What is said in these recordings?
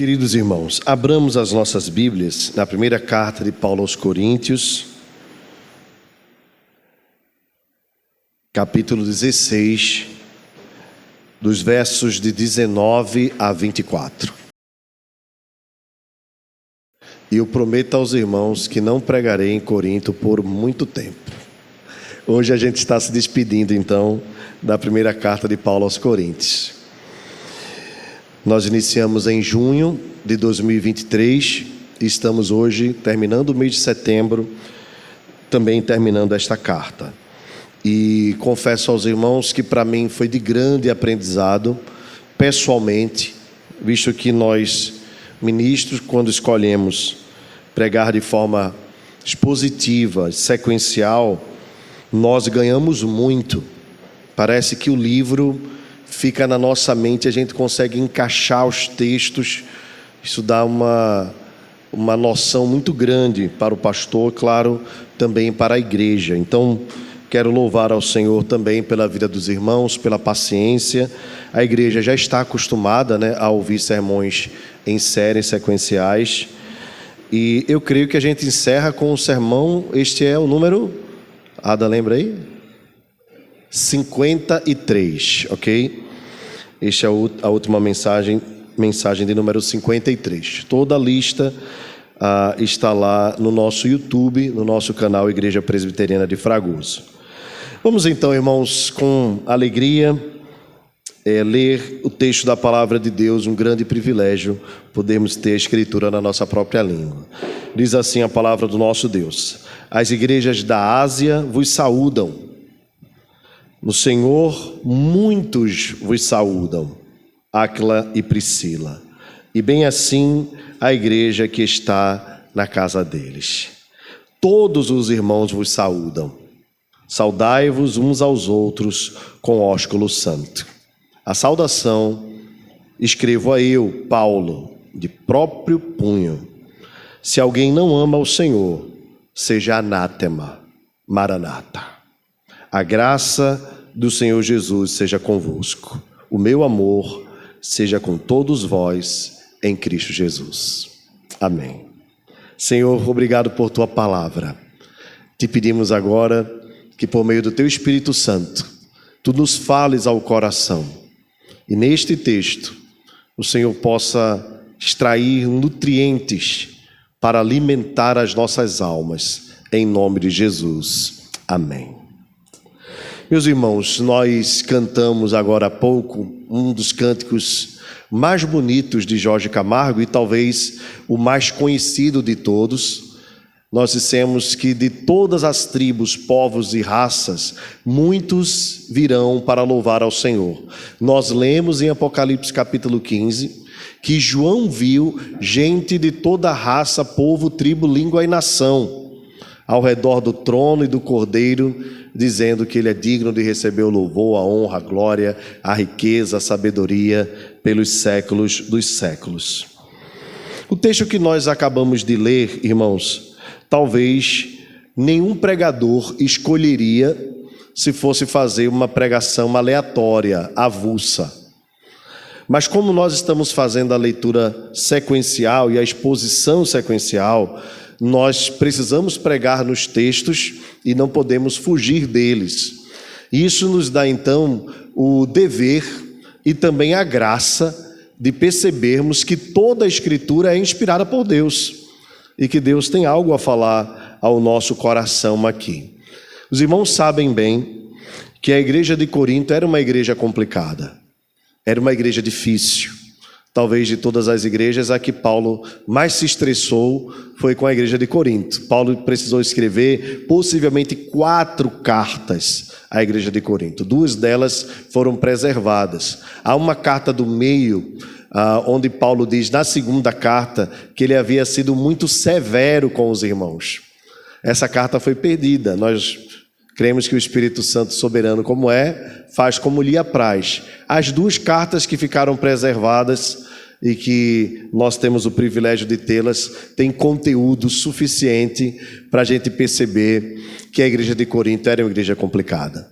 Queridos irmãos, abramos as nossas Bíblias na primeira carta de Paulo aos Coríntios, capítulo 16, dos versos de 19 a 24. E eu prometo aos irmãos que não pregarei em Corinto por muito tempo. Hoje a gente está se despedindo, então, da primeira carta de Paulo aos Coríntios. Nós iniciamos em junho de 2023 e estamos hoje terminando o mês de setembro, também terminando esta carta. E confesso aos irmãos que para mim foi de grande aprendizado, pessoalmente, visto que nós, ministros, quando escolhemos pregar de forma expositiva, sequencial, nós ganhamos muito. Parece que o livro fica na nossa mente, a gente consegue encaixar os textos. Isso dá uma noção muito grande para o pastor, claro, também para a igreja. Então, quero louvar ao Senhor também pela vida dos irmãos, pela paciência. A igreja já está acostumada, a ouvir sermões em séries sequenciais. E eu creio que a gente encerra com o sermão, este é o número, Ada, lembra aí? 53, ok? Esta é a última mensagem de número 53. Toda a lista está lá no nosso YouTube, no nosso canal Igreja Presbiteriana de Fragoso. Vamos então, irmãos, com alegria, ler o texto da Palavra de Deus, um grande privilégio podermos ter a Escritura na nossa própria língua. Diz assim a Palavra do nosso Deus: as igrejas da Ásia vos saúdam. No Senhor, muitos vos saúdam, Áquila e Priscila, e bem assim a igreja que está na casa deles. Todos os irmãos vos saúdam. Saudai-vos uns aos outros com ósculo santo. A saudação escrevo a eu, Paulo, de próprio punho. Se alguém não ama o Senhor, seja anátema. Maranata. A graça do Senhor Jesus seja convosco. O meu amor seja com todos vós em Cristo Jesus. Amém. Senhor, obrigado por tua palavra. Te pedimos agora que por meio do teu Espírito Santo, tu nos fales ao coração. E neste texto, o Senhor possa extrair nutrientes para alimentar as nossas almas. Em nome de Jesus. Amém. Meus irmãos, nós cantamos agora há pouco um dos cânticos mais bonitos de Jorge Camargo e talvez o mais conhecido de todos. Nós dissemos que de todas as tribos, povos e raças, muitos virão para louvar ao Senhor. Nós lemos em Apocalipse capítulo 15 que João viu gente de toda raça, povo, tribo, língua e nação ao redor do trono e do Cordeiro, dizendo que ele é digno de receber o louvor, a honra, a glória, a riqueza, a sabedoria pelos séculos dos séculos. O texto que nós acabamos de ler, irmãos, talvez nenhum pregador escolheria se fosse fazer uma pregação aleatória, avulsa. Mas como nós estamos fazendo a leitura sequencial e a exposição sequencial, nós precisamos pregar nos textos e não podemos fugir deles. Isso nos dá então o dever e também a graça de percebermos que toda a Escritura é inspirada por Deus e que Deus tem algo a falar ao nosso coração aqui. Os irmãos sabem bem que a igreja de Corinto era uma igreja complicada, era uma igreja difícil. Talvez de todas as igrejas, a que Paulo mais se estressou foi com a igreja de Corinto. Paulo precisou escrever possivelmente 4 cartas à igreja de Corinto. 2 delas foram preservadas. Há uma carta do meio, onde Paulo diz na segunda carta que ele havia sido muito severo com os irmãos. Essa carta foi perdida. Nós cremos que o Espírito Santo, soberano como faz como lhe apraz. As 2 cartas que ficaram preservadas e que nós temos o privilégio de tê-las, têm conteúdo suficiente para a gente perceber que a igreja de Corinto era uma igreja complicada.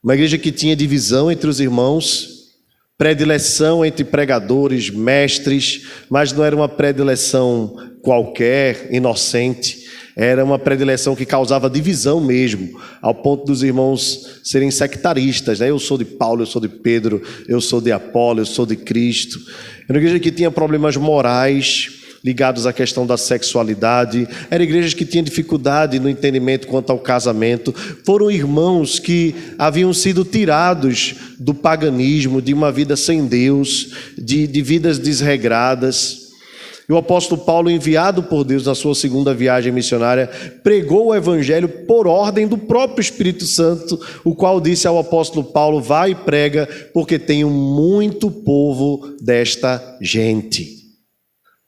Uma igreja que tinha divisão entre os irmãos predileção entre pregadores, mestres, mas não era uma predileção qualquer, inocente. Era uma predileção que causava divisão mesmo, ao ponto dos irmãos serem sectaristas, né? Eu sou de Paulo, eu sou de Pedro, eu sou de Apolo, eu sou de Cristo. Era uma igreja que tinha problemas morais ligados à questão da sexualidade. Eram igrejas que tinham dificuldade no entendimento quanto ao casamento. Foram irmãos que haviam sido tirados do paganismo, de uma vida sem Deus, de vidas desregradas. E o apóstolo Paulo, enviado por Deus na sua segunda viagem missionária, pregou o evangelho por ordem do próprio Espírito Santo, o qual disse ao apóstolo Paulo: vai e prega, porque tenho muito povo desta gente.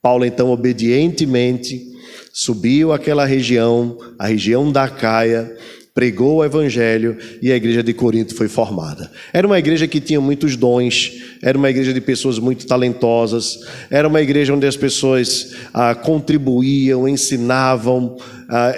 Paulo, então, obedientemente, subiu àquela região, a região da Acaia, pregou o evangelho e a igreja de Corinto foi formada. Era uma igreja que tinha muitos dons, era uma igreja de pessoas muito talentosas, era uma igreja onde as pessoas contribuíam, ensinavam,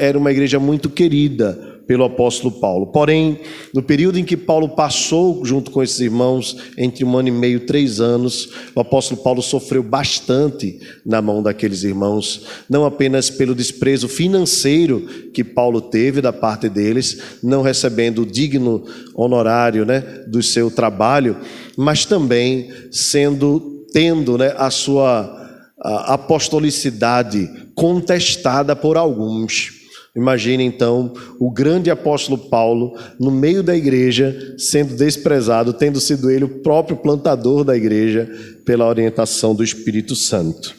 era uma igreja muito querida pelo apóstolo Paulo. Porém, no período em que Paulo passou junto com esses irmãos, entre 1 ano e meio, 3 anos, o apóstolo Paulo sofreu bastante na mão daqueles irmãos, não apenas pelo desprezo financeiro que Paulo teve da parte deles, não recebendo o digno honorário, né, do seu trabalho, mas também tendo, né, a sua apostolicidade contestada por alguns. Imagine então o grande apóstolo Paulo no meio da igreja sendo desprezado, tendo sido ele o próprio plantador da igreja pela orientação do Espírito Santo.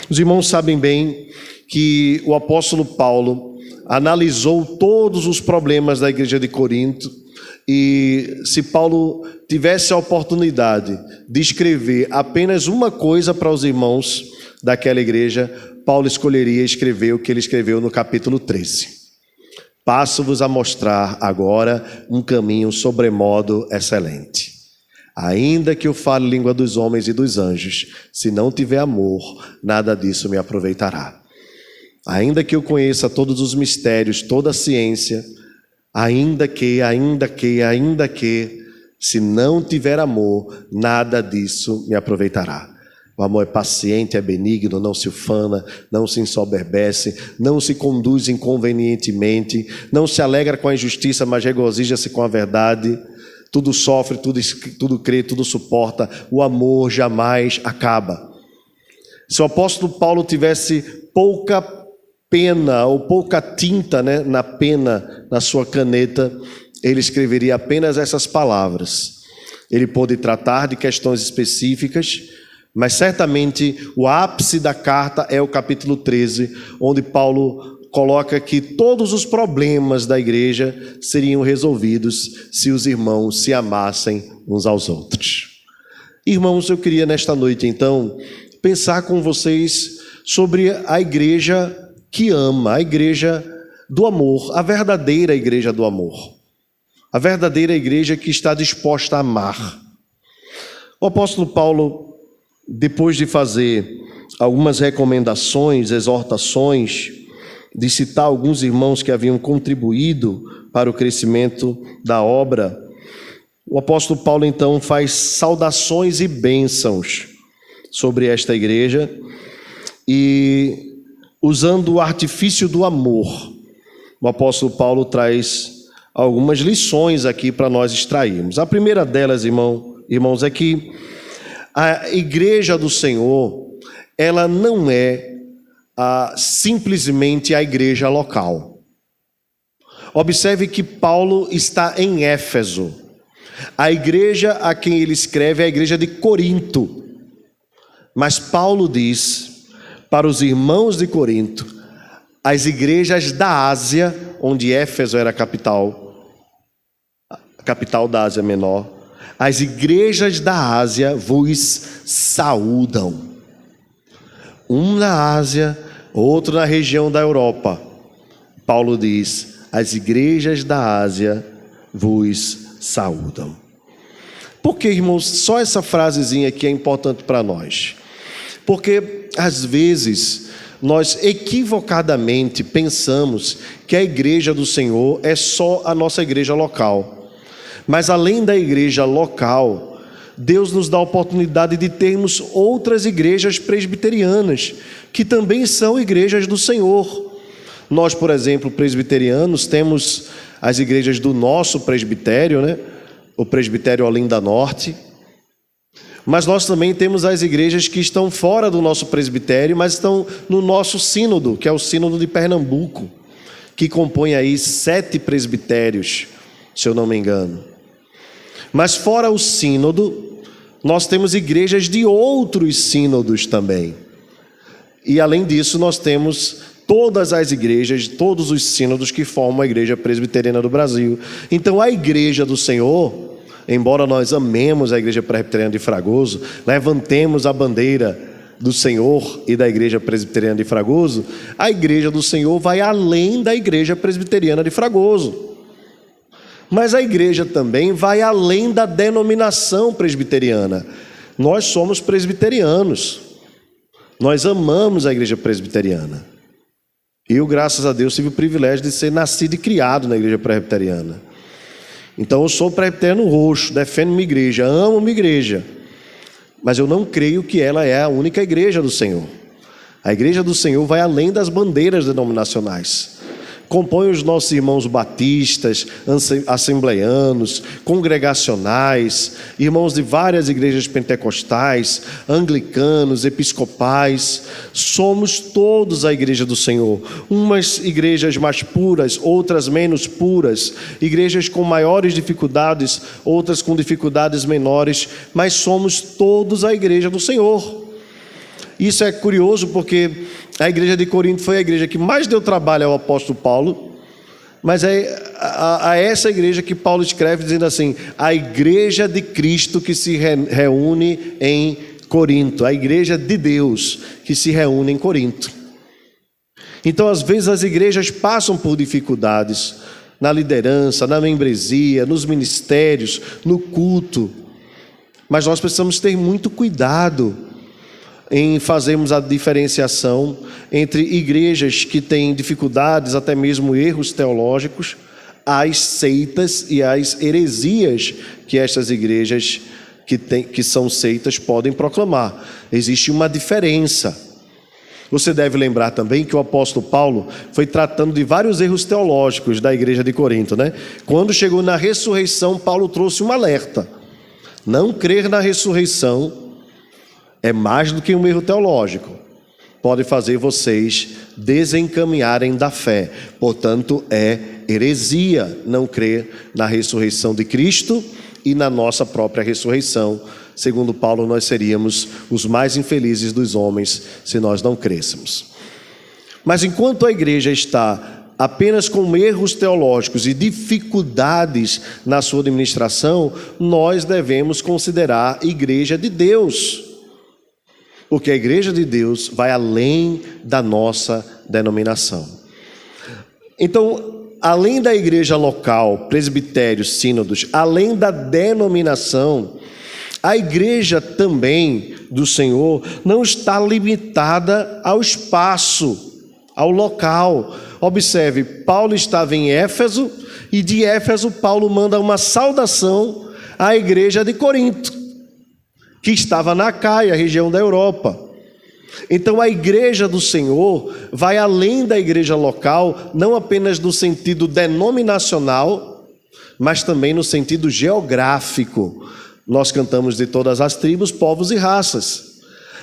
Os irmãos sabem bem que o apóstolo Paulo analisou todos os problemas da igreja de Corinto, e se Paulo tivesse a oportunidade de escrever apenas uma coisa para os irmãos daquela igreja, Paulo escolheria escrever o que ele escreveu no capítulo 13. Passo-vos a mostrar agora um caminho sobremodo excelente. Ainda que eu fale língua dos homens e dos anjos, se não tiver amor, nada disso me aproveitará. Ainda que eu conheça todos os mistérios, toda a ciência, ainda que, se não tiver amor, nada disso me aproveitará. O amor é paciente, é benigno, não se ufana, não se ensoberbece, não se conduz inconvenientemente, não se alegra com a injustiça, mas regozija-se com a verdade. Tudo sofre, tudo crê, tudo suporta. O amor jamais acaba. Se o apóstolo Paulo tivesse pouca pena ou pouca tinta, né, na pena, na sua caneta, ele escreveria apenas essas palavras. Ele pôde tratar de questões específicas, mas certamente o ápice da carta é o capítulo 13, onde Paulo coloca que todos os problemas da igreja seriam resolvidos se os irmãos se amassem uns aos outros. Irmãos, eu queria nesta noite então pensar com vocês sobre a igreja que ama, a igreja do amor, a verdadeira igreja do amor, a verdadeira igreja que está disposta a amar. O apóstolo Paulo, depois de fazer algumas recomendações, exortações, de citar alguns irmãos que haviam contribuído para o crescimento da obra, o apóstolo Paulo então faz saudações e bênçãos sobre esta igreja e, usando o artifício do amor, o apóstolo Paulo traz algumas lições aqui para nós extrairmos. A primeira delas, irmãos, é que a igreja do Senhor, ela não é simplesmente a igreja local. Observe que Paulo está em Éfeso. A igreja a quem ele escreve é a igreja de Corinto. Mas Paulo diz para os irmãos de Corinto, as igrejas da Ásia, onde Éfeso era a capital da Ásia Menor, as igrejas da Ásia vos saúdam. Um na Ásia, outro na região da Europa. Paulo diz, as igrejas da Ásia vos saúdam. Por que, irmãos, só essa frasezinha aqui é importante para nós? Porque, às vezes, nós equivocadamente pensamos que a igreja do Senhor é só a nossa igreja local. Mas além da igreja local, Deus nos dá a oportunidade de termos outras igrejas presbiterianas, que também são igrejas do Senhor. Nós, por exemplo, presbiterianos, temos as igrejas do nosso presbitério, né? O presbitério Olinda Norte. Mas nós também temos as igrejas que estão fora do nosso presbitério, mas estão no nosso sínodo, que é o sínodo de Pernambuco, que compõe aí 7 presbitérios, se eu não me engano. Mas fora o sínodo, nós temos igrejas de outros sínodos também. E além disso, nós temos todas as igrejas, todos os sínodos que formam a Igreja Presbiteriana do Brasil. Então a Igreja do Senhor, embora nós amemos a Igreja Presbiteriana de Fragoso, levantemos a bandeira do Senhor e da Igreja Presbiteriana de Fragoso, a Igreja do Senhor vai além da Igreja Presbiteriana de Fragoso. Mas a igreja também vai além da denominação presbiteriana. Nós somos presbiterianos. Nós amamos a Igreja Presbiteriana. Eu, graças a Deus, tive o privilégio de ser nascido e criado na Igreja Presbiteriana. Então eu sou presbiteriano roxo, defendo minha igreja, amo minha igreja, mas eu não creio que ela é a única igreja do Senhor. A Igreja do Senhor vai além das bandeiras denominacionais. Compõe os nossos irmãos batistas, assembleianos, congregacionais, irmãos de várias igrejas pentecostais, anglicanos, episcopais. Somos todos a Igreja do Senhor. Umas igrejas mais puras, outras menos puras, igrejas com maiores dificuldades, outras com dificuldades menores, mas somos todos a Igreja do Senhor. Isso é curioso porque a igreja de Corinto foi a igreja que mais deu trabalho ao apóstolo Paulo, mas é a essa igreja que Paulo escreve dizendo assim: a igreja de Cristo que se reúne em Corinto, a igreja de Deus que se reúne em Corinto. Então, às vezes, as igrejas passam por dificuldades na liderança, na membresia, nos ministérios, no culto, mas nós precisamos ter muito cuidado em fazermos a diferenciação entre igrejas que têm dificuldades, até mesmo erros teológicos, as seitas e as heresias que estas igrejas que são seitas podem proclamar. Existe uma diferença. Você deve lembrar também que o apóstolo Paulo foi tratando de vários erros teológicos da igreja de Corinto, né? Quando chegou na ressurreição, Paulo trouxe um alerta: não crer na ressurreição é mais do que um erro teológico. Pode fazer vocês desencaminharem da fé. Portanto, é heresia não crer na ressurreição de Cristo e na nossa própria ressurreição. Segundo Paulo, nós seríamos os mais infelizes dos homens se nós não crêssemos. Mas enquanto a igreja está apenas com erros teológicos e dificuldades na sua administração, nós devemos considerar igreja de Deus. Porque a igreja de Deus vai além da nossa denominação. Então, além da igreja local, presbitérios, sínodos, além da denominação, a igreja também do Senhor não está limitada ao espaço, ao local. Observe, Paulo estava em Éfeso e de Éfeso Paulo manda uma saudação à igreja de Corinto, que estava na Acaia, região da Europa. Então a igreja do Senhor vai além da igreja local, não apenas no sentido denominacional, mas também no sentido geográfico. Nós cantamos de todas as tribos, povos e raças.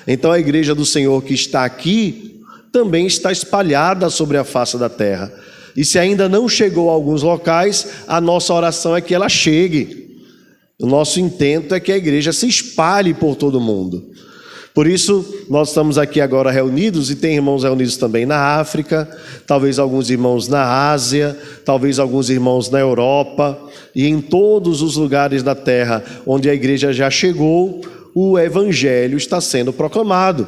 Então a igreja do Senhor que está aqui também está espalhada sobre a face da terra. E se ainda não chegou a alguns locais, a nossa oração é que ela chegue. O nosso intento é que a igreja se espalhe por todo o mundo. Por isso, nós estamos aqui agora reunidos, e tem irmãos reunidos também na África, talvez alguns irmãos na Ásia, talvez alguns irmãos na Europa, e em todos os lugares da terra onde a igreja já chegou, o evangelho está sendo proclamado.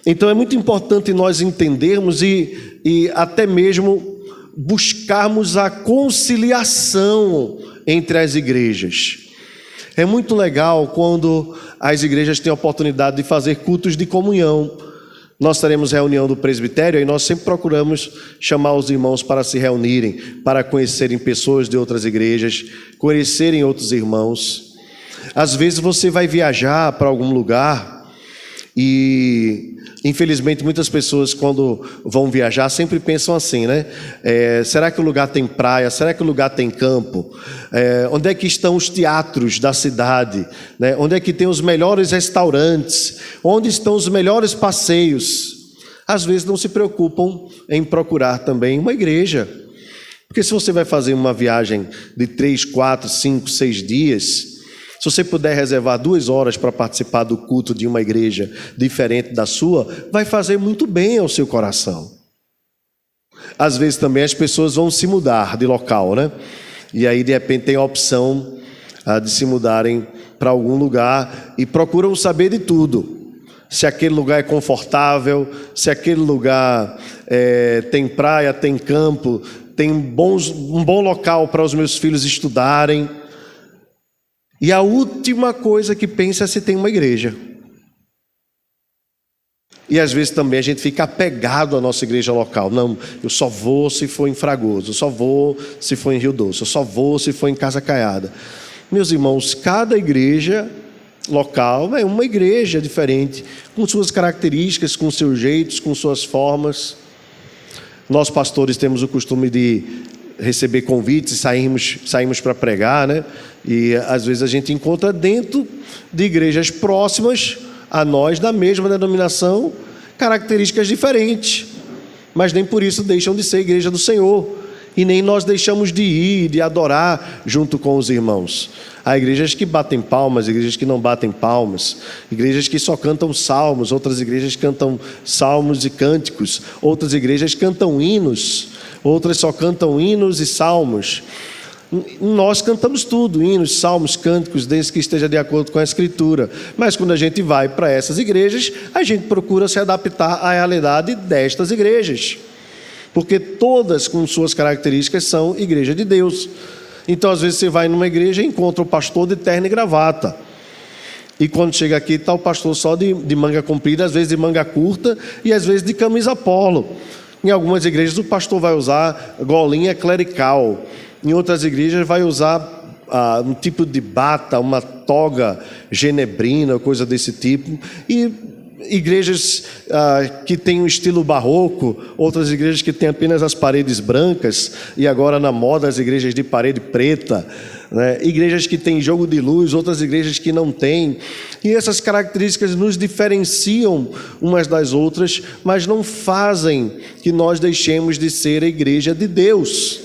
Então é muito importante nós entendermos e até mesmo buscarmos a conciliação entre as igrejas. É muito legal quando as igrejas têm a oportunidade de fazer cultos de comunhão. Nós teremos reunião do presbitério e nós sempre procuramos chamar os irmãos para se reunirem, para conhecerem pessoas de outras igrejas, conhecerem outros irmãos. Às vezes você vai viajar para algum lugar e, infelizmente, muitas pessoas quando vão viajar sempre pensam assim, né? Será que o lugar tem praia? Será que o lugar tem campo? Onde é que estão os teatros da cidade? Né? Onde é que tem os melhores restaurantes? Onde estão os melhores passeios? Às vezes não se preocupam em procurar também uma igreja. Porque se você vai fazer uma viagem de 3, 4, 5, 6 dias... Se você puder reservar 2 horas para participar do culto de uma igreja diferente da sua, vai fazer muito bem ao seu coração. Às vezes também as pessoas vão se mudar de local, né? E aí de repente tem a opção de se mudarem para algum lugar e procuram saber de tudo. Se aquele lugar é confortável, se aquele lugar tem praia, tem campo, tem um bom local para os meus filhos estudarem. E a última coisa que pensa é se tem uma igreja. E às vezes também a gente fica apegado à nossa igreja local. Não, eu só vou se for em Fragoso, eu só vou se for em Rio Doce, eu só vou se for em Casa Caiada. Meus irmãos, cada igreja local é uma igreja diferente, com suas características, com seus jeitos, com suas formas. Nós pastores temos o costume de receber convites e saímos para pregar, né? E às vezes a gente encontra dentro de igrejas próximas a nós, da mesma denominação, características diferentes, mas nem por isso deixam de ser igreja do Senhor, e nem nós deixamos de ir, de adorar junto com os irmãos. Há igrejas que batem palmas, igrejas que não batem palmas, igrejas que só cantam salmos, outras igrejas cantam salmos e cânticos, outras igrejas cantam hinos, outras só cantam hinos e salmos. Nós cantamos tudo, hinos, salmos, cânticos, desde que esteja de acordo com a Escritura. Mas quando a gente vai para essas igrejas, a gente procura se adaptar à realidade destas igrejas, porque todas com suas características são igreja de Deus. Então às vezes você vai numa igreja e encontra o pastor de terno e gravata, e quando chega aqui está o pastor só de manga comprida, às vezes de manga curta e às vezes de camisa polo. Em algumas igrejas o pastor vai usar golinha clerical, em outras igrejas vai usar um tipo de bata, uma toga genebrina, coisa desse tipo. E igrejas que têm um estilo barroco, outras igrejas que têm apenas as paredes brancas, e agora na moda as igrejas de parede preta, né? Igrejas que têm jogo de luz, outras igrejas que não têm. E essas características nos diferenciam umas das outras, mas não fazem que nós deixemos de ser a igreja de Deus.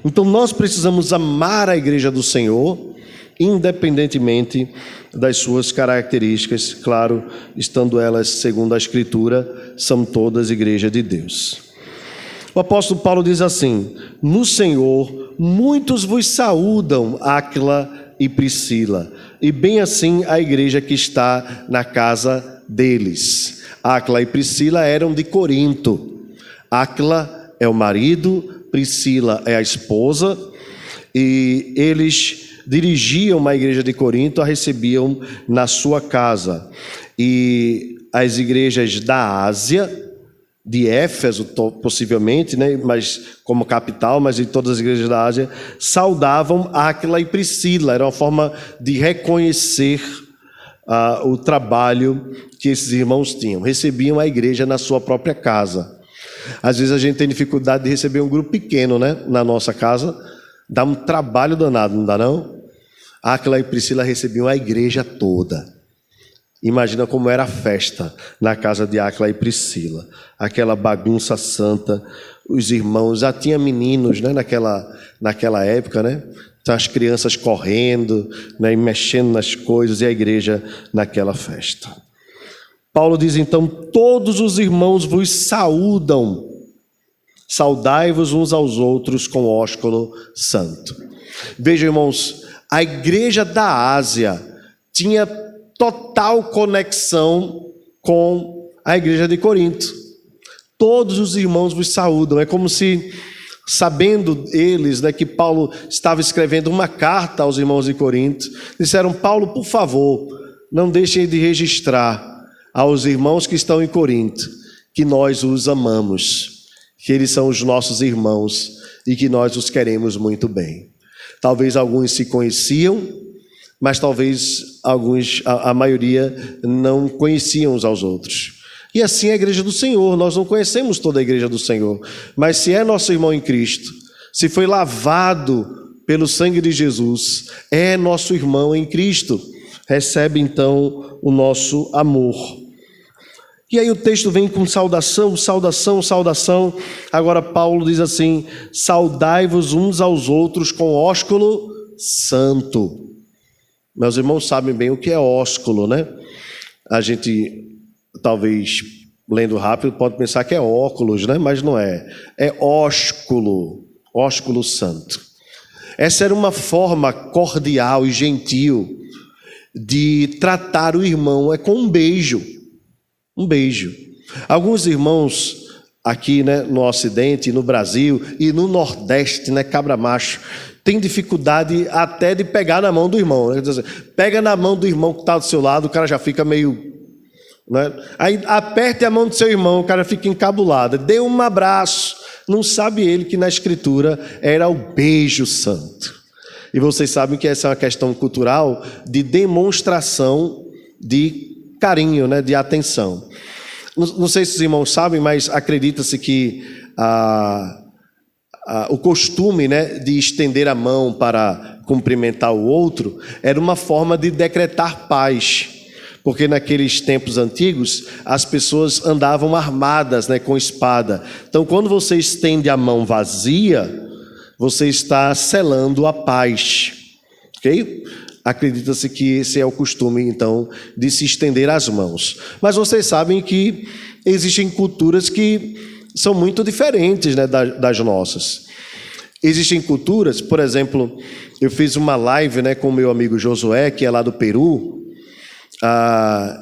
Então nós precisamos amar a igreja do Senhor, independentemente das suas características, claro, estando elas, segundo a Escritura, são todas igreja de Deus. O apóstolo Paulo diz assim: no Senhor muitos vos saúdam, Áquila e Priscila, e bem assim a igreja que está na casa deles. Áquila e Priscila eram de Corinto. Áquila é o marido, Priscila é a esposa, e eles dirigiam uma igreja de Corinto, a recebiam na sua casa. E as igrejas da Ásia, de Éfeso possivelmente, né, mas como capital, mas de todas as igrejas da Ásia, saudavam Áquila e Priscila. Era uma forma de reconhecer o trabalho que esses irmãos tinham. Recebiam a igreja na sua própria casa. Às vezes a gente tem dificuldade de receber um grupo pequeno, né, na nossa casa. Dá um trabalho danado, não dá não? Áquila e Priscila recebiam a igreja toda. Imagina como era a festa na casa de Áquila e Priscila. Aquela bagunça santa, os irmãos, já tinha meninos, né, naquela época, né? Então, as crianças correndo, né, e mexendo nas coisas, e a igreja naquela festa. Paulo diz então: todos os irmãos vos saúdam, saudai-vos uns aos outros com ósculo santo. Vejam, irmãos, a igreja da Ásia tinha total conexão com a igreja de Corinto. Todos os irmãos vos saúdam. É como se, sabendo eles, né, que Paulo estava escrevendo uma carta aos irmãos de Corinto, disseram: Paulo, por favor, não deixem de registrar aos irmãos que estão em Corinto que nós os amamos, que eles são os nossos irmãos e que nós os queremos muito bem. Talvez alguns se conheciam, mas talvez a maioria não conheciam uns aos outros. E assim é a igreja do Senhor, nós não conhecemos toda a igreja do Senhor, mas se é nosso irmão em Cristo, se foi lavado pelo sangue de Jesus, é nosso irmão em Cristo, recebe então o nosso amor. E aí o texto vem com saudação, saudação, saudação. Agora Paulo diz assim: saudai-vos uns aos outros com ósculo santo. Meus irmãos sabem bem o que é ósculo, né? A gente, talvez, lendo rápido, pode pensar que é óculos, né? Mas não é. É ósculo, ósculo santo. Essa era uma forma cordial e gentil de tratar o irmão, é com um beijo. Um beijo. Alguns irmãos aqui, né, no Ocidente, no Brasil e no Nordeste, né, cabra macho, tem dificuldade até de pegar na mão do irmão, né? Pega na mão do irmão que está do seu lado, o cara já fica meio, né? Aí aperte a mão do seu irmão, o cara fica encabulado, dê um abraço. Não sabe ele que na Escritura era o beijo santo. E vocês sabem que essa é uma questão cultural de demonstração de carinho, né, de atenção. Não sei se os irmãos sabem, mas acredita-se que o costume, né, de estender a mão para cumprimentar o outro era uma forma de decretar paz, porque naqueles tempos antigos as pessoas andavam armadas, né, com espada. Então, quando você estende a mão vazia, você está selando a paz, ok? Acredita-se que esse é o costume, então, de se estender as mãos. Mas vocês sabem que existem culturas que são muito diferentes, né, das nossas. Existem culturas, por exemplo, eu fiz uma live, né, com o meu amigo Josué, que é lá do Peru,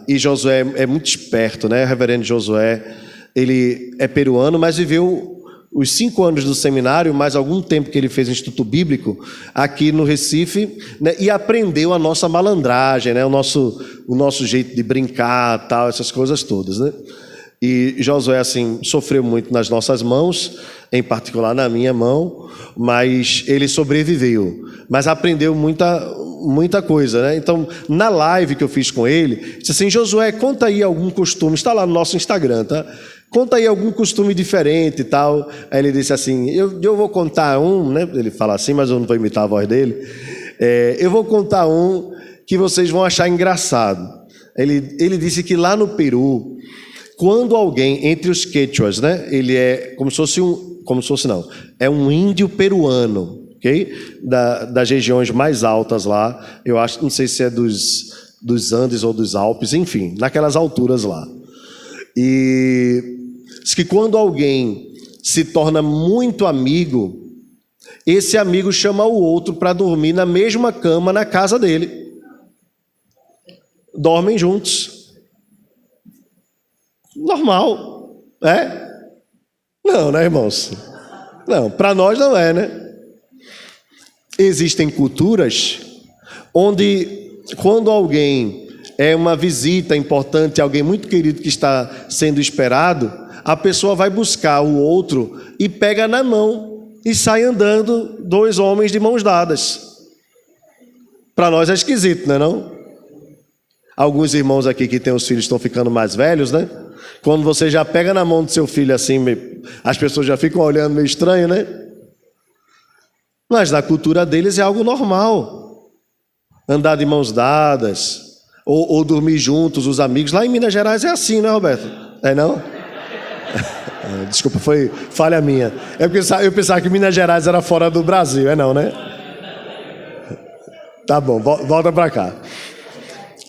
e Josué é muito esperto, né? O reverendo Josué, ele é peruano, mas viveu os 5 anos do seminário, mais algum tempo que ele fez no Instituto Bíblico, aqui no Recife, né, e aprendeu a nossa malandragem, né, o nosso jeito de brincar, tal, essas coisas todas, né? E Josué, assim, sofreu muito nas nossas mãos, em particular na minha mão, mas ele sobreviveu, mas aprendeu muita coisa, né? Então, na live que eu fiz com ele, disse assim: Josué, conta aí algum costume, está lá no nosso Instagram, tá? Conta aí algum costume diferente e tal. Aí ele disse assim: eu vou contar um, né? Ele fala assim, mas eu não vou imitar a voz dele. Eu vou contar um que vocês vão achar engraçado. Ele disse que lá no Peru, quando alguém, entre os quechuas, né? Ele é como se fosse não, é um índio peruano, ok? Das regiões mais altas lá, eu acho, não sei se é dos Andes ou dos Alpes, enfim, naquelas alturas lá. E diz que quando alguém se torna muito amigo, esse amigo chama o outro para dormir na mesma cama na casa dele. Dormem juntos. Normal, é? Não, né, irmãos? Não, para nós não é, né? Existem culturas onde, quando alguém é uma visita importante, alguém muito querido que está sendo esperado, a pessoa vai buscar o outro e pega na mão e sai andando 2 homens de mãos dadas. Para nós é esquisito, não é não? Alguns irmãos aqui que têm os filhos estão ficando mais velhos, né? Quando você já pega na mão do seu filho assim, as pessoas já ficam olhando meio estranho, né? Mas na cultura deles é algo normal. Andar de mãos dadas, ou dormir juntos, os amigos. Lá em Minas Gerais é assim, né, Roberto? É não? Desculpa, foi falha minha. Eu pensava que Minas Gerais era fora do Brasil, é não, né? Tá bom, volta para cá.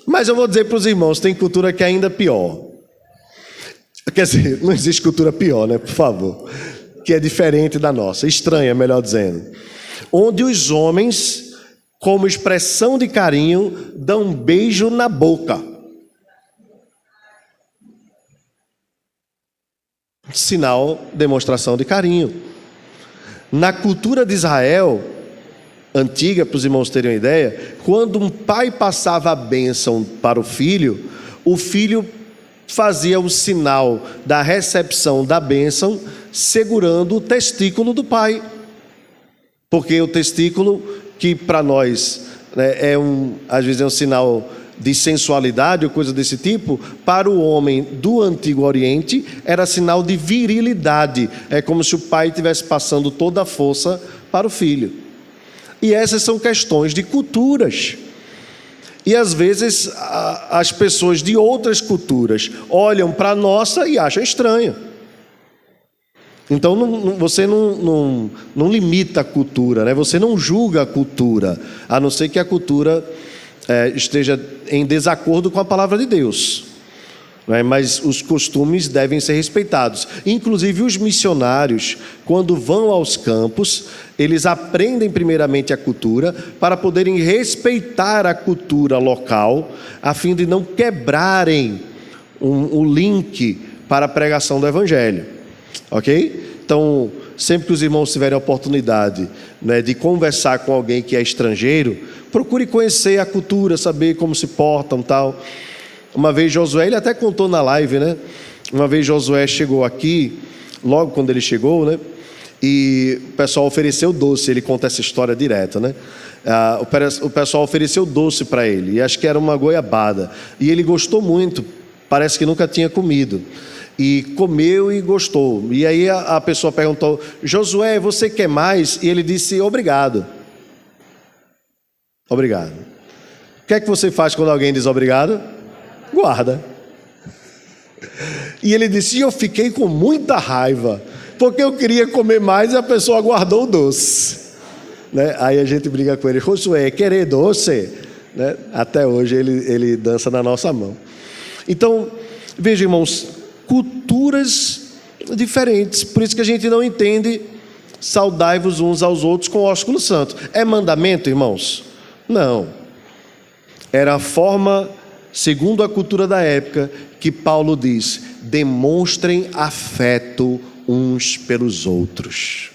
Mas eu vou dizer para os irmãos, tem cultura que é ainda pior. Quer dizer, não existe cultura pior, né? Por favor. Que é diferente da nossa, estranha, melhor dizendo. Onde os homens, como expressão de carinho, dão um beijo na boca. Sinal, demonstração de carinho. Na cultura de Israel, antiga, para os irmãos terem uma ideia, quando um pai passava a bênção para o filho fazia o sinal da recepção da bênção segurando o testículo do pai. Porque o testículo, que para nós né, às vezes é um sinal de sensualidade ou coisa desse tipo. Para o homem do Antigo Oriente era sinal de virilidade. É como se o pai estivesse passando toda a força para o filho. E essas são questões de culturas. E às vezes as pessoas de outras culturas olham para a nossa e acham estranho. Então você não limita a cultura, né? Você não julga a cultura, a não ser que a cultura esteja em desacordo com a palavra de Deus. Mas os costumes devem ser respeitados. Inclusive os missionários, quando vão aos campos, eles aprendem primeiramente a cultura para poderem respeitar a cultura local, a fim de não quebrarem o link para a pregação do Evangelho. Ok? Então, sempre que os irmãos tiverem a oportunidade, né, de conversar com alguém que é estrangeiro, procure conhecer a cultura, saber como se portam e tal. Uma vez Josué, ele até contou na live, né? Uma vez Josué chegou aqui, logo quando ele chegou, né? E o pessoal ofereceu doce, ele conta essa história direto, né? O pessoal ofereceu doce para ele, e acho que era uma goiabada. E ele gostou muito, parece que nunca tinha comido. E comeu e gostou. E aí a pessoa perguntou: Josué, você quer mais? E ele disse: obrigado. Obrigado. O que é que você faz quando alguém diz obrigado? Guarda. E ele disse: eu fiquei com muita raiva, porque eu queria comer mais e a pessoa guardou o doce, né? Aí a gente briga com ele: Josué, querer doce, né? Até hoje ele dança na nossa mão. Então, veja, irmãos, culturas diferentes, por isso que a gente não entende saudai-vos uns aos outros com ósculo santo. É mandamento, irmãos? Não. Era a forma, segundo a cultura da época, que Paulo diz: demonstrem afeto uns pelos outros.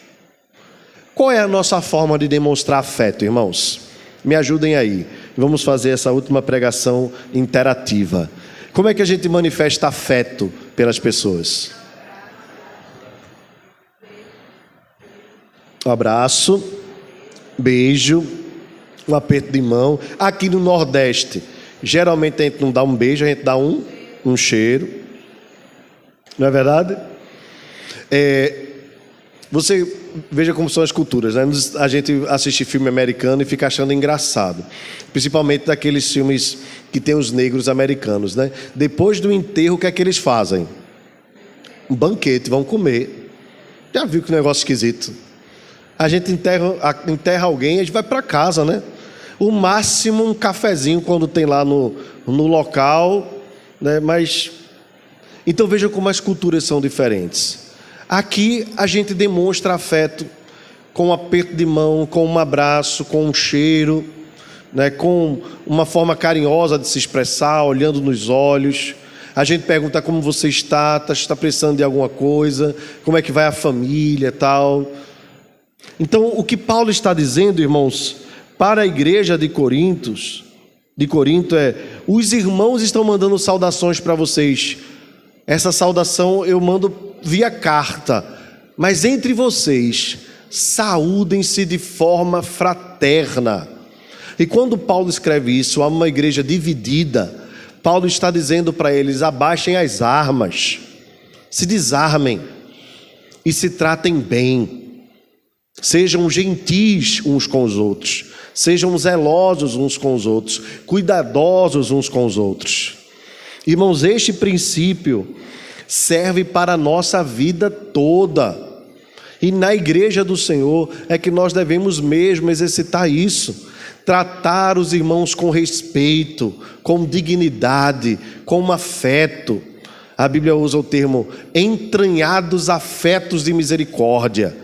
Qual é a nossa forma de demonstrar afeto, irmãos? Me ajudem aí. Vamos fazer essa última pregação interativa. Como é que a gente manifesta afeto pelas pessoas? Um abraço, beijo, um aperto de mão. Aqui no Nordeste, geralmente a gente não dá um beijo, a gente dá um cheiro. Não é verdade? Você veja como são as culturas, né? A gente assiste filme americano e fica achando engraçado, principalmente daqueles filmes que tem os negros americanos, né? Depois do enterro, o que é que eles fazem? Um banquete, vão comer. Já viu que negócio esquisito? A gente enterra alguém, a gente vai para casa, né? O máximo um cafezinho quando tem lá no local, né? Mas então veja como as culturas são diferentes. Aqui a gente demonstra afeto com um aperto de mão, com um abraço, com um cheiro, né, com uma forma carinhosa de se expressar, olhando nos olhos. A gente pergunta como você está precisando de alguma coisa, como é que vai a família e tal. Então, o que Paulo está dizendo, irmãos, para a igreja de Corinto é: os irmãos estão mandando saudações para vocês. Essa saudação eu mando via carta, mas entre vocês, saúdem-se de forma fraterna. E quando Paulo escreve isso a uma igreja dividida, Paulo está dizendo para eles: abaixem as armas, se desarmem e se tratem bem, sejam gentis uns com os outros, sejam zelosos uns com os outros, cuidadosos uns com os outros. Irmãos, este princípio serve para a nossa vida toda, e na igreja do Senhor é que nós devemos mesmo exercitar isso, tratar os irmãos com respeito, com dignidade, com afeto. A Bíblia usa o termo entranhados afetos de misericórdia,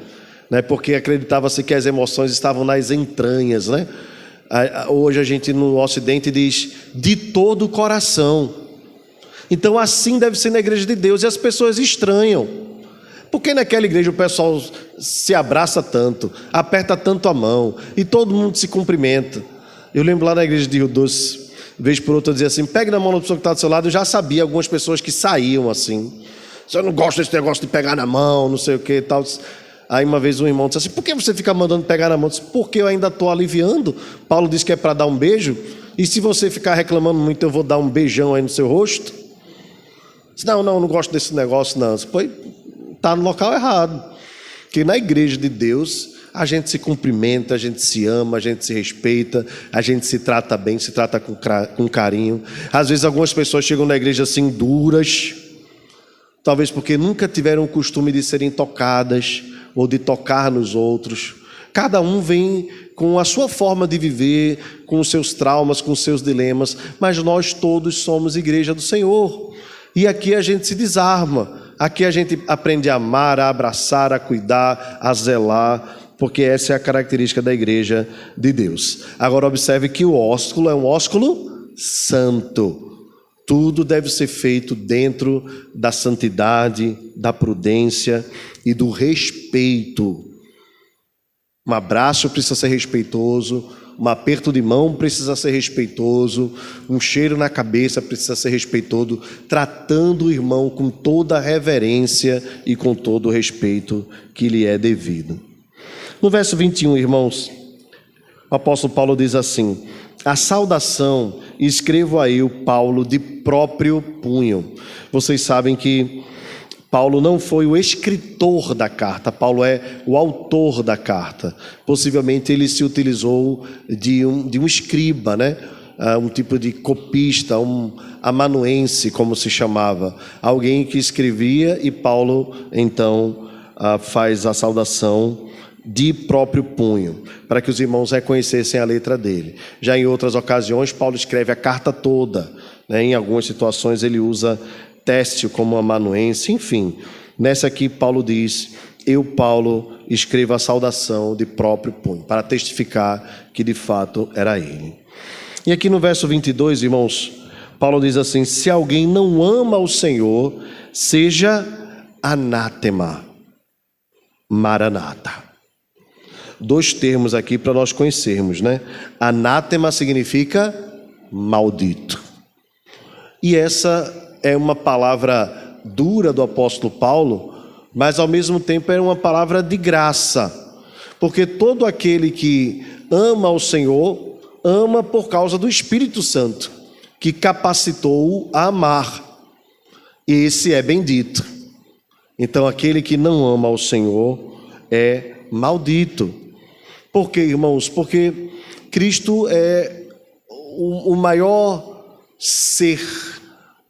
né? Porque acreditava-se que as emoções estavam nas entranhas, né? Hoje a gente no Ocidente diz de todo o coração. Então assim deve ser na igreja de Deus, e as pessoas estranham. Porque naquela igreja o pessoal se abraça tanto, aperta tanto a mão, e todo mundo se cumprimenta. Eu lembro lá na igreja de Rio Doce, vez por outra, dizia assim: pegue na mão da pessoa que está do seu lado. Eu já sabia algumas pessoas que saíam assim: eu não gosto desse negócio de pegar na mão, não sei o que e tal. Aí uma vez um irmão disse assim: por que você fica mandando pegar na mão? Eu disse: porque eu ainda estou aliviando. Paulo disse que é para dar um beijo. E se você ficar reclamando muito, eu vou dar um beijão aí no seu rosto? Eu disse: não gosto desse negócio não. Eu disse: pois está no local errado. Porque na igreja de Deus a gente se cumprimenta, a gente se ama, a gente se respeita, a gente se trata bem, se trata com carinho. Às vezes algumas pessoas chegam na igreja assim duras, talvez porque nunca tiveram o costume de serem tocadas ou de tocar nos outros. Cada um vem com a sua forma de viver, com os seus traumas, com os seus dilemas, mas nós todos somos igreja do Senhor. E aqui a gente se desarma, aqui a gente aprende a amar, a abraçar, a cuidar, a zelar, porque essa é a característica da igreja de Deus. Agora observe que o ósculo é um ósculo santo. Tudo deve ser feito dentro da santidade, da prudência e do respeito. Um abraço precisa ser respeitoso, um aperto de mão precisa ser respeitoso, um cheiro na cabeça precisa ser respeitoso, tratando o irmão com toda a reverência e com todo o respeito que lhe é devido. No verso 21, irmãos, o apóstolo Paulo diz assim: a saudação escrevo a eu, Paulo, de próprio punho. Vocês sabem que Paulo não foi o escritor da carta, Paulo é o autor da carta. Possivelmente ele se utilizou de um escriba, né? Um tipo de copista, um amanuense, como se chamava. Alguém que escrevia, e Paulo, então, faz a saudação de próprio punho, para que os irmãos reconhecessem a letra dele. Já em outras ocasiões, Paulo escreve a carta toda, né? Em algumas situações ele usa Tércio como amanuense, enfim. Nessa aqui Paulo diz: eu, Paulo, escrevo a saudação de próprio punho, para testificar que de fato era ele. E aqui no verso 22, irmãos, Paulo diz assim: se alguém não ama o Senhor, seja anátema, maranata. Dois termos aqui para nós conhecermos, né? Anátema significa maldito. E essa é uma palavra dura do apóstolo Paulo, mas ao mesmo tempo é uma palavra de graça, porque todo aquele que ama o Senhor, ama por causa do Espírito Santo, que capacitou-o a amar. E esse é bendito. Então aquele que não ama o Senhor é maldito. Por quê, irmãos? Porque Cristo é o maior ser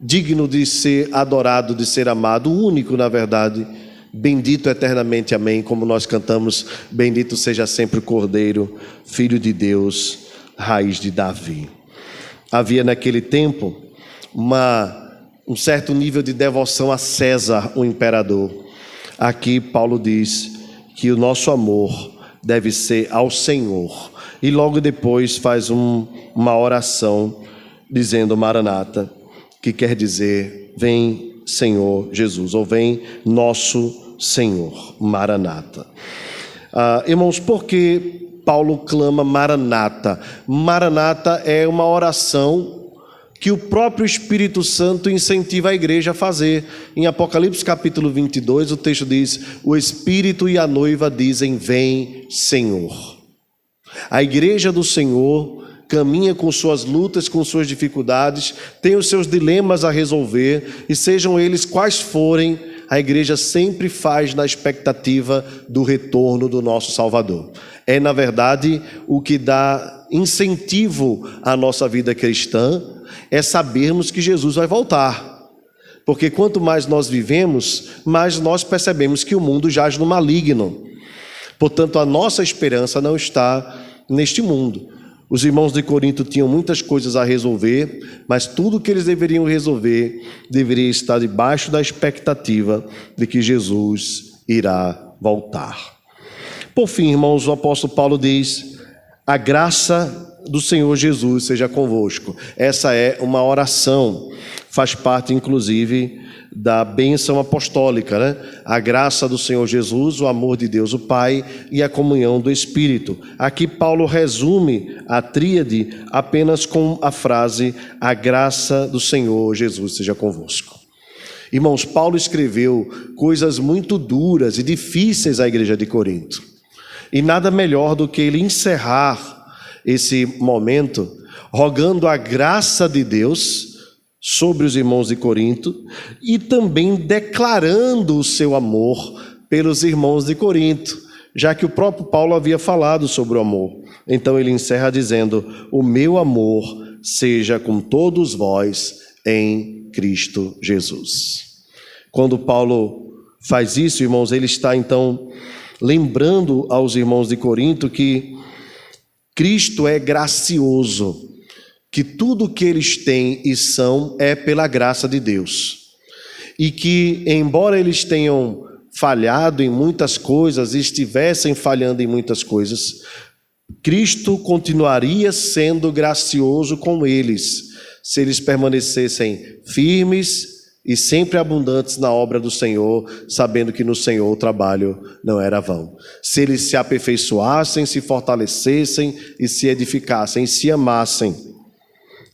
digno de ser adorado, de ser amado, o único, na verdade, bendito eternamente, amém, como nós cantamos: bendito seja sempre o Cordeiro, Filho de Deus, raiz de Davi. Havia naquele tempo um certo nível de devoção a César, o imperador. Aqui Paulo diz que o nosso amor deve ser ao Senhor, e logo depois faz uma oração dizendo Maranata, que quer dizer vem Senhor Jesus, ou vem nosso Senhor, Maranata. Irmãos, por que Paulo clama Maranata? Maranata é uma oração que o próprio Espírito Santo incentiva a igreja a fazer. Em Apocalipse capítulo 22, o texto diz: o Espírito e a noiva dizem vem Senhor. A igreja do Senhor caminha com suas lutas, com suas dificuldades, tem os seus dilemas a resolver, e sejam eles quais forem, a igreja sempre faz na expectativa do retorno do nosso Salvador. É, na verdade, o que dá incentivo à nossa vida cristã, é sabermos que Jesus vai voltar. Porque quanto mais nós vivemos, mais nós percebemos que o mundo jaz no maligno. Portanto, a nossa esperança não está neste mundo. Os irmãos de Corinto tinham muitas coisas a resolver, mas tudo que eles deveriam resolver deveria estar debaixo da expectativa de que Jesus irá voltar. Por fim, irmãos, o apóstolo Paulo diz: a graça do Senhor Jesus seja convosco. Essa é uma oração, faz parte inclusive da bênção apostólica, né? A graça do Senhor Jesus, o amor de Deus o Pai e a comunhão do Espírito. Aqui Paulo resume a tríade apenas com a frase: a graça do Senhor Jesus seja convosco. Irmãos, Paulo escreveu coisas muito duras e difíceis à igreja de Corinto. E nada melhor do que ele encerrar esse momento rogando a graça de Deus sobre os irmãos de Corinto e também declarando o seu amor pelos irmãos de Corinto, já que o próprio Paulo havia falado sobre o amor. Então ele encerra dizendo: o meu amor seja com todos vós em Cristo Jesus. Quando Paulo faz isso, irmãos, ele está então lembrando aos irmãos de Corinto que Cristo é gracioso, que tudo que eles têm e são é pela graça de Deus. E que, embora eles tenham falhado em muitas coisas, estivessem falhando em muitas coisas, Cristo continuaria sendo gracioso com eles, se eles permanecessem firmes e sempre abundantes na obra do Senhor, sabendo que no Senhor o trabalho não era vão. Se eles se aperfeiçoassem, se fortalecessem e se edificassem, e se amassem.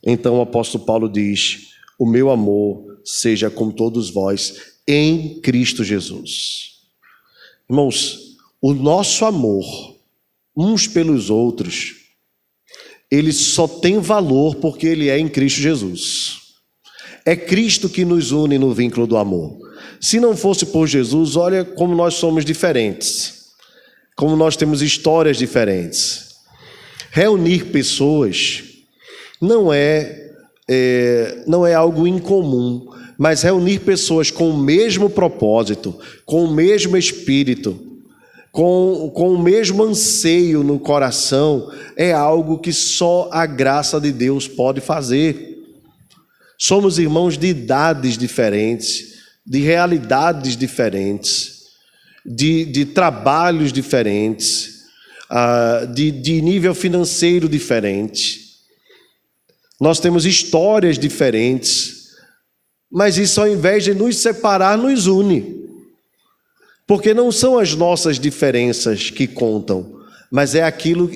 Então o apóstolo Paulo diz: o meu amor seja com todos vós em Cristo Jesus. Irmãos, o nosso amor uns pelos outros, ele só tem valor porque ele é em Cristo Jesus. É Cristo que nos une no vínculo do amor. Se não fosse por Jesus, olha como nós somos diferentes, como nós temos histórias diferentes. Reunir pessoas não é algo incomum, mas reunir pessoas com o mesmo propósito, com o mesmo espírito, com o mesmo anseio no coração, é algo que só a graça de Deus pode fazer. Somos irmãos de idades diferentes, de realidades diferentes, de trabalhos diferentes, de nível financeiro diferente. Nós temos histórias diferentes, mas isso, ao invés de nos separar, nos une. Porque não são as nossas diferenças que contam, mas é aquilo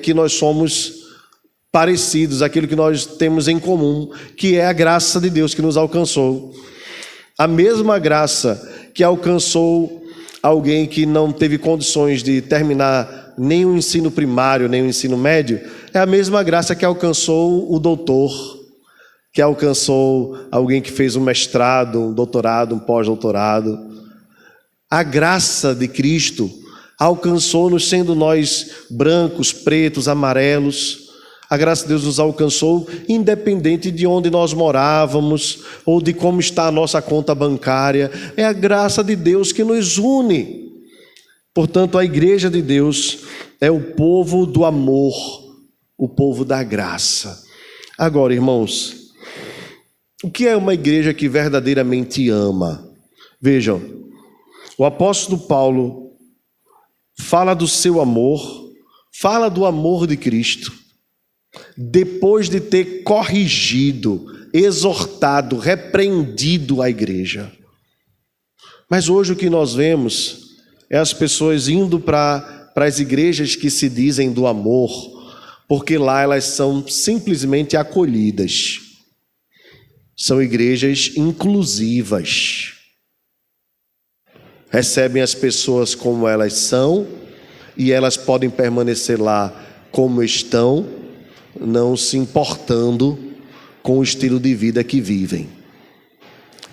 que nós somos parecidos, aquilo que nós temos em comum, que é a graça de Deus que nos alcançou. A mesma graça que alcançou alguém que não teve condições de terminar nem o ensino primário, nem o ensino médio, é a mesma graça que alcançou o doutor, que alcançou alguém que fez um mestrado, um doutorado, um pós-doutorado. A graça de Cristo alcançou-nos, sendo nós brancos, pretos, amarelos. A graça de Deus nos alcançou independente de onde nós morávamos ou de como está a nossa conta bancária. É a graça de Deus que nos une. Portanto, a igreja de Deus é o povo do amor, o povo da graça. Agora, irmãos, o que é uma igreja que verdadeiramente ama? Vejam, o apóstolo Paulo fala do seu amor, fala do amor de Cristo, depois de ter corrigido, exortado, repreendido a igreja. Mas hoje o que nós vemos é as pessoas indo para as igrejas que se dizem do amor, porque lá elas são simplesmente acolhidas. São igrejas inclusivas. Recebem as pessoas como elas são e elas podem permanecer lá como estão, não se importando com o estilo de vida que vivem.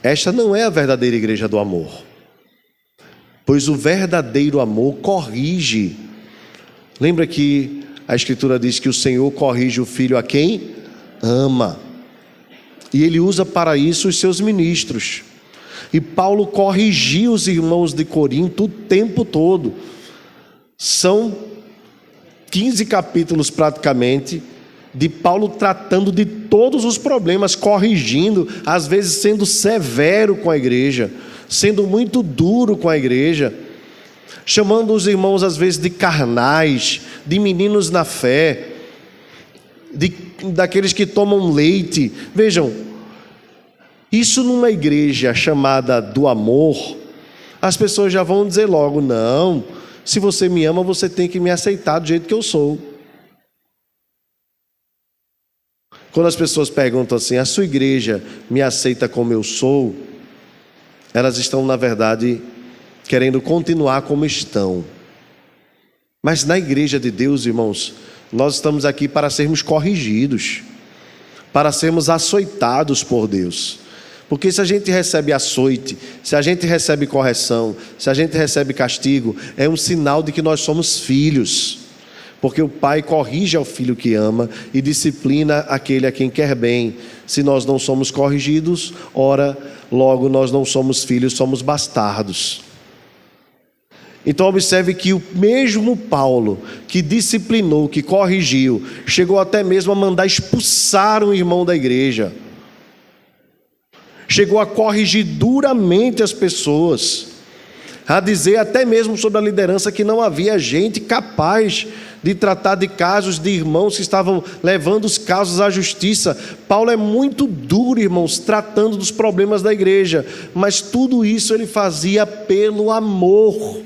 Esta não é a verdadeira igreja do amor, pois o verdadeiro amor corrige. Lembra que a Escritura diz que o Senhor corrige o filho a quem ama, e Ele usa para isso os seus ministros. E Paulo corrigiu os irmãos de Corinto o tempo todo. São 15 capítulos praticamente de Paulo tratando de todos os problemas, corrigindo, às vezes sendo severo com a igreja, sendo muito duro com a igreja, chamando os irmãos às vezes de carnais, de meninos na fé, daqueles que tomam leite. Vejam, isso numa igreja chamada do amor, as pessoas já vão dizer logo: não, se você me ama, você tem que me aceitar do jeito que eu sou. Quando as pessoas perguntam assim: a sua igreja me aceita como eu sou? elas estão, na verdade, querendo continuar como estão. Mas na igreja de Deus, irmãos, nós estamos aqui para sermos corrigidos, para sermos açoitados por Deus. Porque se a gente recebe açoite, se a gente recebe correção, se a gente recebe castigo, é um sinal de que nós somos filhos. Porque o pai corrige ao filho que ama e disciplina aquele a quem quer bem. Se nós não somos corrigidos, ora, logo nós não somos filhos, somos bastardos. Então observe que o mesmo Paulo que disciplinou, que corrigiu, chegou até mesmo a mandar expulsar um irmão da igreja. Chegou a corrigir duramente as pessoas, a dizer até mesmo sobre a liderança que não havia gente capaz de tratar de casos de irmãos que estavam levando os casos à justiça. Paulo é muito duro, irmãos, tratando dos problemas da igreja, mas tudo isso ele fazia pelo amor.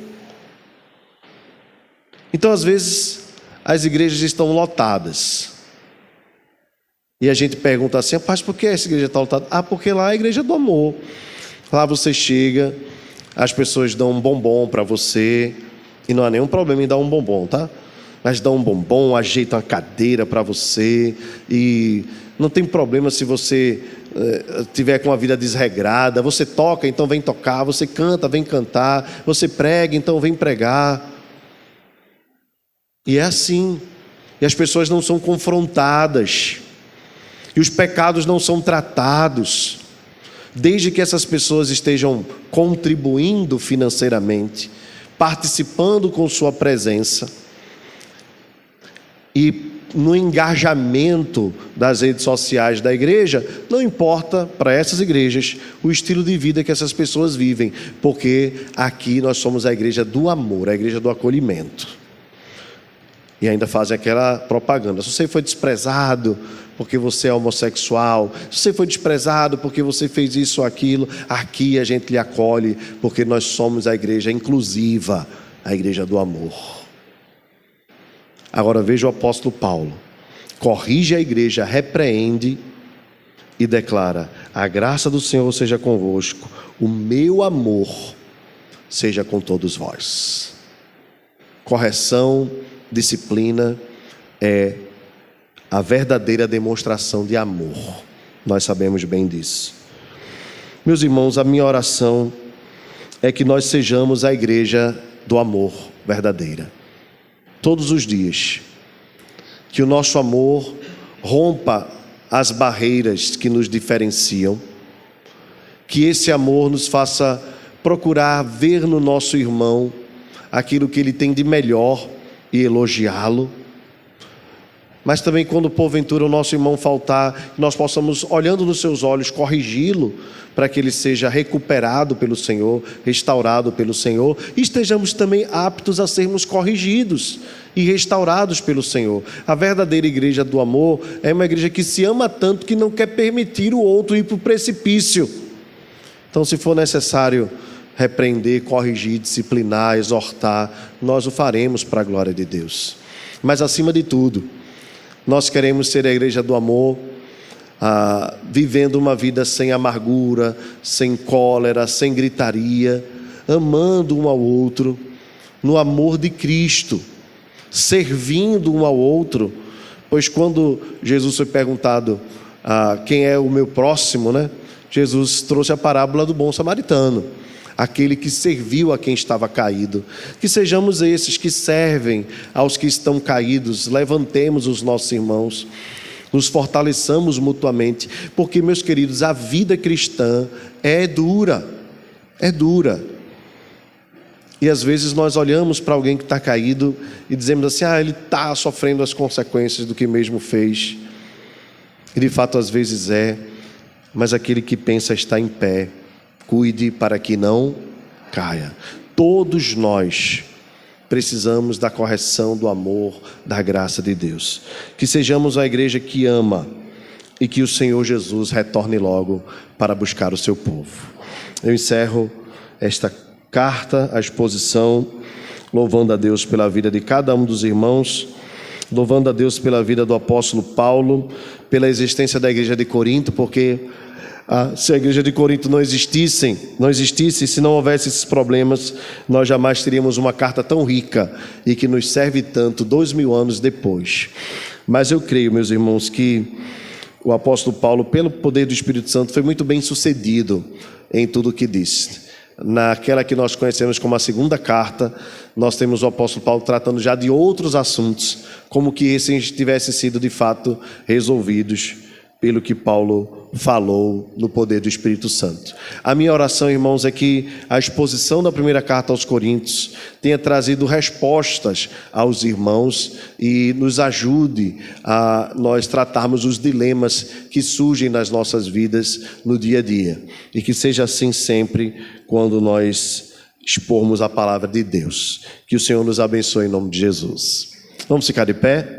Então, às vezes, as igrejas estão lotadas. E a gente pergunta assim: mas por que essa igreja está lotada? Porque lá é a igreja do amor. Lá você chega, as pessoas dão um bombom para você, e não há nenhum problema em dar um bombom, tá? Mas dão um bombom, ajeitam uma cadeira para você, e não tem problema se você tiver com a vida desregrada. Você toca, então vem tocar. Você canta, vem cantar. Você prega, então vem pregar. E é assim. E as pessoas não são confrontadas. E os pecados não são tratados. Desde que essas pessoas estejam contribuindo financeiramente, participando com sua presença, e no engajamento das redes sociais da igreja, não importa para essas igrejas o estilo de vida que essas pessoas vivem, porque aqui nós somos a igreja do amor, a igreja do acolhimento. E ainda fazem aquela propaganda: se você foi desprezado porque você é homossexual, se você foi desprezado porque você fez isso ou aquilo, aqui a gente lhe acolhe, porque nós somos a igreja inclusiva, a igreja do amor. Agora veja o apóstolo Paulo: corrige a igreja, repreende e declara: a graça do Senhor seja convosco, o meu amor seja com todos vós. Correção, disciplina é a verdadeira demonstração de amor. Nós sabemos bem disso. Meus irmãos, a minha oração é que nós sejamos a igreja do amor verdadeira. Todos os dias. Que o nosso amor rompa as barreiras que nos diferenciam. Que esse amor nos faça procurar ver no nosso irmão aquilo que ele tem de melhor e elogiá-lo. Mas também, quando porventura o nosso irmão faltar, nós possamos, olhando nos seus olhos, corrigi-lo, para que ele seja recuperado pelo Senhor, restaurado pelo Senhor, e estejamos também aptos a sermos corrigidos e restaurados pelo Senhor. A verdadeira igreja do amor é uma igreja que se ama tanto que não quer permitir o outro ir para o precipício. Então, se for necessário repreender, corrigir, disciplinar, exortar, nós o faremos para a glória de Deus. Mas acima de tudo, nós queremos ser a igreja do amor, vivendo uma vida sem amargura, sem cólera, sem gritaria, amando um ao outro, no amor de Cristo, servindo um ao outro. Pois quando Jesus foi perguntado quem é o meu próximo, né? Jesus trouxe a parábola do bom samaritano, aquele que serviu a quem estava caído. Que sejamos esses que servem aos que estão caídos, levantemos os nossos irmãos, nos fortaleçamos mutuamente, porque, meus queridos, a vida cristã é dura, e às vezes nós olhamos para alguém que está caído e dizemos assim: ele está sofrendo as consequências do que mesmo fez, e de fato às vezes mas aquele que pensa está em pé, cuide para que não caia. Todos nós precisamos da correção, do amor, da graça de Deus. Que sejamos a igreja que ama e que o Senhor Jesus retorne logo para buscar o seu povo. Eu encerro esta carta, a exposição, louvando a Deus pela vida de cada um dos irmãos, louvando a Deus pela vida do apóstolo Paulo, pela existência da igreja de Corinto, porque Se a igreja de Corinto não existisse, se não houvesse esses problemas, nós jamais teríamos uma carta tão rica e que nos serve tanto 2000 anos depois. Mas eu creio, meus irmãos, que o apóstolo Paulo, pelo poder do Espírito Santo, foi muito bem sucedido em tudo o que disse. Naquela que nós conhecemos como a segunda carta, nós temos o apóstolo Paulo tratando já de outros assuntos, como que esses tivessem sido de fato resolvidos pelo que Paulo falou no poder do Espírito Santo. A minha oração, irmãos, é que a exposição da primeira carta aos Coríntios tenha trazido respostas aos irmãos e nos ajude a nós tratarmos os dilemas que surgem nas nossas vidas no dia a dia. E que seja assim sempre quando nós expormos a palavra de Deus. Que o Senhor nos abençoe em nome de Jesus. Vamos ficar de pé?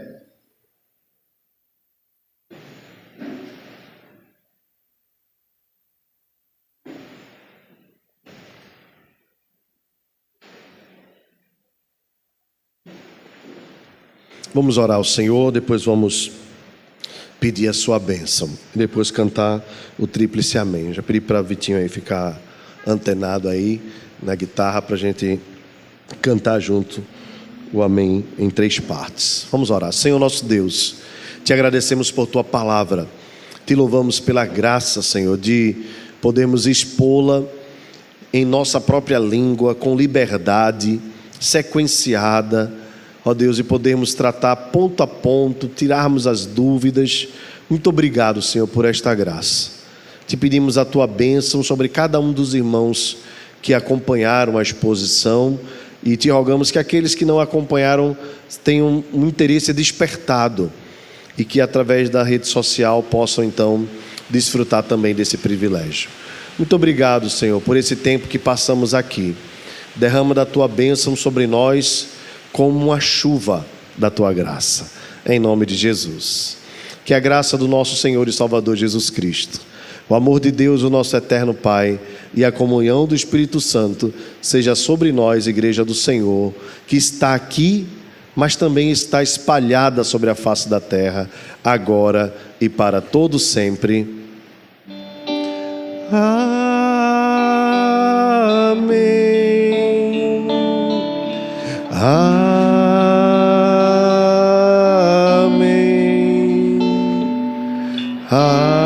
Vamos orar ao Senhor, depois vamos pedir a sua bênção. Depois cantar o tríplice amém. Já pedi para o Vitinho aí ficar antenado aí na guitarra para a gente cantar junto o amém em 3 partes. Vamos orar. Senhor nosso Deus, te agradecemos por tua palavra. Te louvamos pela graça, Senhor, de podermos expô-la em nossa própria língua, com liberdade, sequenciada, ó Deus, e podermos tratar ponto a ponto, tirarmos as dúvidas. Muito obrigado, Senhor, por esta graça. Te pedimos a tua bênção sobre cada um dos irmãos que acompanharam a exposição e te rogamos que aqueles que não acompanharam tenham um interesse despertado e que através da rede social possam então desfrutar também desse privilégio. Muito obrigado, Senhor, por esse tempo que passamos aqui. Derrama da tua bênção sobre nós como uma chuva da tua graça, em nome de Jesus. Que a graça do nosso Senhor e Salvador Jesus Cristo, o amor de Deus, o nosso eterno Pai, e a comunhão do Espírito Santo seja sobre nós, Igreja do Senhor, que está aqui, mas também está espalhada sobre a face da terra, agora e para todo sempre. Amém. Amém. Amém.